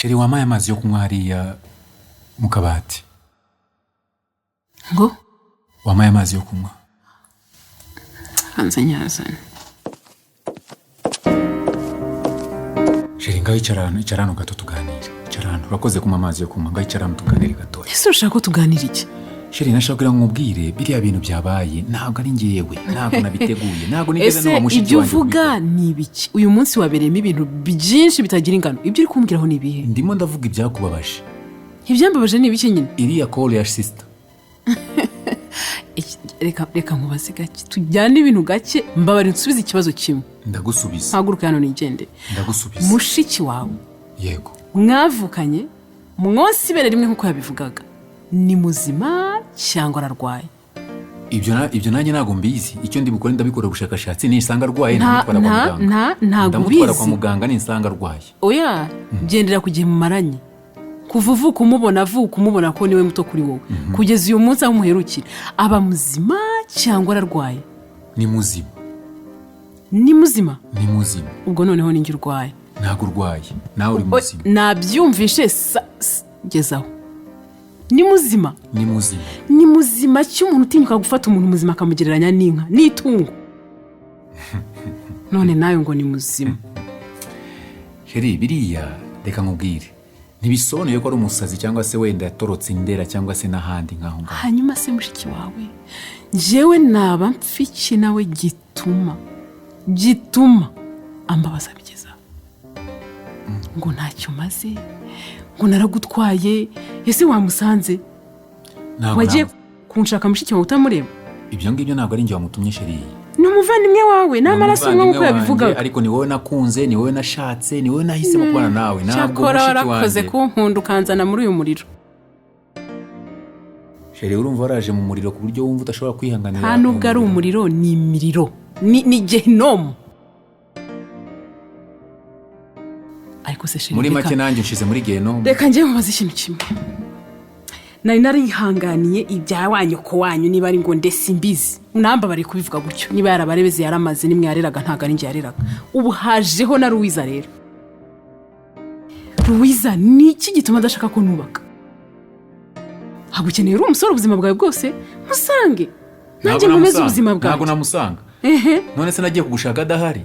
Sheri wamaye amazi yo kunywa hariya mu kabati. Ngo? Wamaye amazi yo kunywa. Hanze nyazana. Sheri ngaho icarano gato tuganire. Icarano urakoze kuma amazi yo kunywa ngaho icarano tuganire gato. Ese ushaka ko tuganira iki? Sheri nashaka nkubwire biriya bintu byabaye ntabwo ari ngiyewe ntabwo nabiteguye ntabwo nigeze no wamushiki wanjye. Ibyo uvuga ni ibiki? Uyu munsi wabereyemo ibintu byinshi bitagira ingano. Ibyo uri kumbwiraho ni ibihe? Ndimo ndavuga ibyakubabaje. Ibyambabaje ni ibiki nyine? Iriya call ya sister. Reka nkubaze gake. Tujyane ibintu gake mbabare nsubize ikibazo kimwe. Ndagusubiza. Haguruka hano nigende. Ndagusubiza. Mushiki wawe. Yego. Mwavukanye mwonsi ibere rimwe nkuko yabivugaga. Ni muzima cyangwa ararwaye? Ibyo nanjye ntago mbizi. Icyo ndi bukore ndabikora ubushakashatsi nisanga arwaye ndamutwara kwa muganga. Ndamutwara kwa muganga nisanga arwaye. Oya, gendera kugihe mumaranye. Kuva uvuka umubona ko niwe muto kuri wowe. Kugeza uyu munsi aho muherukira. Aba muzima cyangwa ararwaye? Ni muzima. Ni muzima? Ni muzima. Ubwo noneho ninjye urwaye. Ntago urwaye. Nawe uri muzima. Nabyumvishe gezaho. Ni muzima? Ni muzima. Ni muzima cy'umuntu utinyuka gufata umuntu muzima akamugereranya n'inka n'itungo. None nayo ngo ni muzima. Sheri biriya reka nkubwire. Ntibisobanuye ko ari umusazi cyangwa se wenda yatorotse indera cyangwa se n'ahandi nkaho ngaho. Hanyuma se mushiki wawe jewe naba mfiki nawe gituma ambabaza bigeza ngo ntacyo maze ngo naragutwaye. Ese wamusanze wagiye kunshaka mushiki wawe utamureba? Ibyo ngibyo ntabwo ari njye wamutumye Sheri. Ni umuvandimwe wawe n'amaraso nk'uko yabivuga. Ariko ni wowe nakunze, ni wowe nashatse, ni wowe nahisemo kubana nawe. Ntabwo mushiki wanjye. Warakoze kunkunda ukanzana muri uyu muriro. Sheri urumva waraje mu muriro ku buryo wumva udashobora kwihanganira. Nta nubwo ari umuriro, ni imiriro. Ni gehinomu. Ariko se Sheri muri make nanjye nshize muri gehinomu. Reka njye mubaze ikintu kimwe. Nari narihanganiye ibya wanyoko wanyu niba ari ngo ndese imbizi. Unamba bari kubivuga gutyo. Niba yarabarebeze yaramaze nimwe yareraga ntaga ari njye yareraga. Ubu hajeho na Louise rero. Louise ni iki gituma adashaka ko nubaka? Hagukeneye uri umusore ubuzima bwawe bwose musange. Nanjye nkomeze ubuzima bwawe. Ntago namusanga. None se nagiye kugushaka adahari.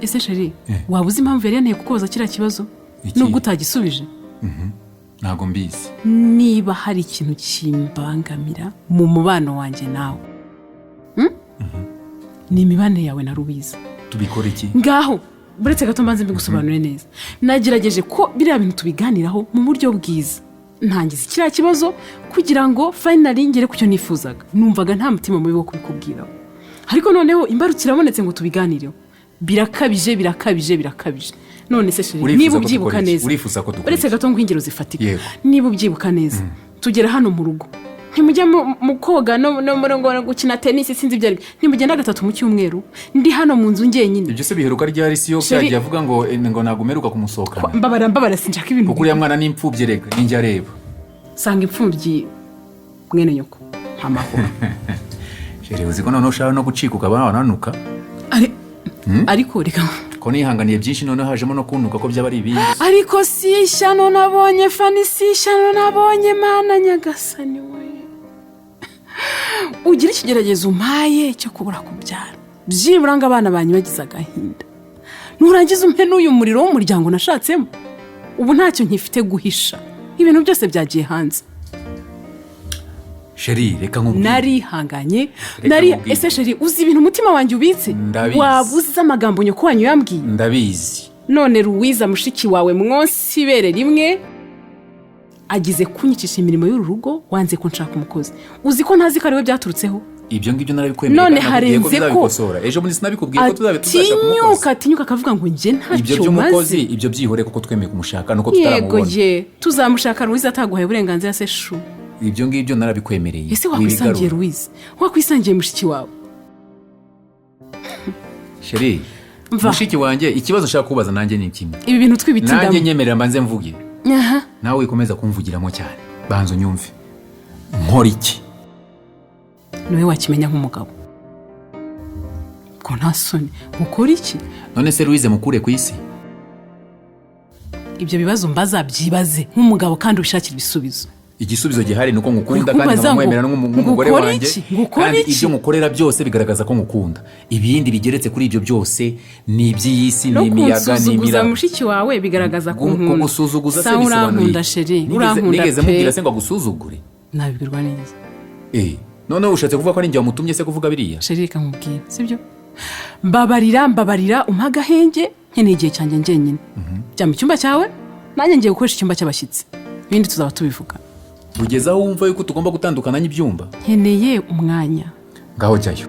Ese Sheri wabuze impamvu yari yanteye kukoza kiriya kibazo nubwo utagisubije? Ntago mbizi. Niba hari ikintu kimbangamira mu mubano wanjye nawe ni imibane yawe na Louise. Tubikora iki? Ngaho buretse gato mbanze mbigusobanure neza. Nagerageje ko biriya bintu tubiganiraho mu buryo bwiza. Ntangize kiriya kibazo kugira ngo finally ngere ku cyo nifuzaga. Numvaga nta mutima mubi wo kubikubwiraho. Ariko noneho imbarukira abonetse ngo tubiganireho. Birakabije. None se Sheri niba ubyibuka neza. Urifuza ko dukora. Buretse gato ngwingiro zifatika. Niba ubyibuka neza. Tugera hano mu rugo. Ntimujya mu koga no ngo gukina tennis sinzi ibyo ari. Ntimugenda gatatu mu cyumweru. Ndi hano mu nzu ngenyine. Ibyo se biheruka ryari si yo cyagiye avuga ngo nagumeruka kumusohokana. Mbabara sinshaka ibintu. Kuko uriya mwana ni impfubye rega ninjye areba. Sanga impfubyi mwene nyoko. Amahoro. Sheri uzi ko noneho ushaka no gucika ukaba wananuka. Ariko reka ko nihanganiye byinshi none hajemo no kunuka ko byaba ari ibindi. Ariko si ishyano nabonye Fani, si ishyano nabonye Mana Nyagasani we. Ugira ikigeragezo umpaye cyo kubura kubyara. Byibura ngo abana banyu bagize agahinda. Nurangiza umpe n'uyu muriro w'umuryango nashatsemo. Ubu ntacyo nkifite guhisha. Ibintu byose byagiye hanze. Sheri reka nkubwire. Narihanganye. Ese Sheri uzi ibintu umutima wanjye ubitse? Wabuze amagambo nyoko wanyu yambwiye? Ndabizi. None Louise mushiki wawe mwonsi ibere rimwe agize kunyicisha imirimo y'uru rugo wanze ko nshaka umukozi. Uzi ko ntazi ko ari we byaturutseho? Ibyo ngibyo narabikwemereye. None harenze ko ejo muri sinabikubwiye ko tuzashaka umukozi. Atinyuka akavuga ngo nje ntacyo maze. Ibyo by'umukozi ibyo byihore kuko twemeye kumushaka nuko tutaramubona. Yego tuzamushaka Louise ataguhaye uburenganzira se shu. Ibyo ngibyo narabikwemereye. Ese wakwisangiye Louise? Wakwisangiye mushiki wawe? Sheri mushiki wanjye ikibazo ushaka kubaza nanjye ni kimwe. Ibi bintu twibitindamo. Nanjye nyemerera mbanze mvuge. Nawe wikomeza kumvugiramo cyane. Banzo nyumve. Nkora iki? Niwe wakimenya nk'umugabo. Ko nta soni. Ukora iki? None se Louise mukure ku isi? ibyo bibazo mbaza byibaze nk'umugabo kandi ubishakira ibisubizo. igisubizo gihari nuko ngukunda kandi nkamwemera nk'umugore wanjye kandi ibyo ngukorera byose bigaragaza ko ngukunda. Ibindi bigeretse kuri ibyo byose ni iby'iyisi n'imiyaga n'imira. No mushiki wawe bigaragaza ko nkunda. Kugusuzuguza se bisobanuye. Nigeze mubwira se ngo agusuzugure? Nabibwirwa neza. Noneho ushatse kuvuga ko ari njye wamutumye se kuvuga biriya? Sheri reka nkubwire sibyo? Mbabarira umpaga henge nkeneye igihe cyanjye njyenyine. Jya mu cyumba cyawe nanjye ngiye gukoresha icyumba cy'abashyitsi. Ibindi tuzaba tubivuga. Ugeze aho wumva yuko tugomba gutandukana n'ibyumba? Nkeneye umwanya. Ngaho jyayo.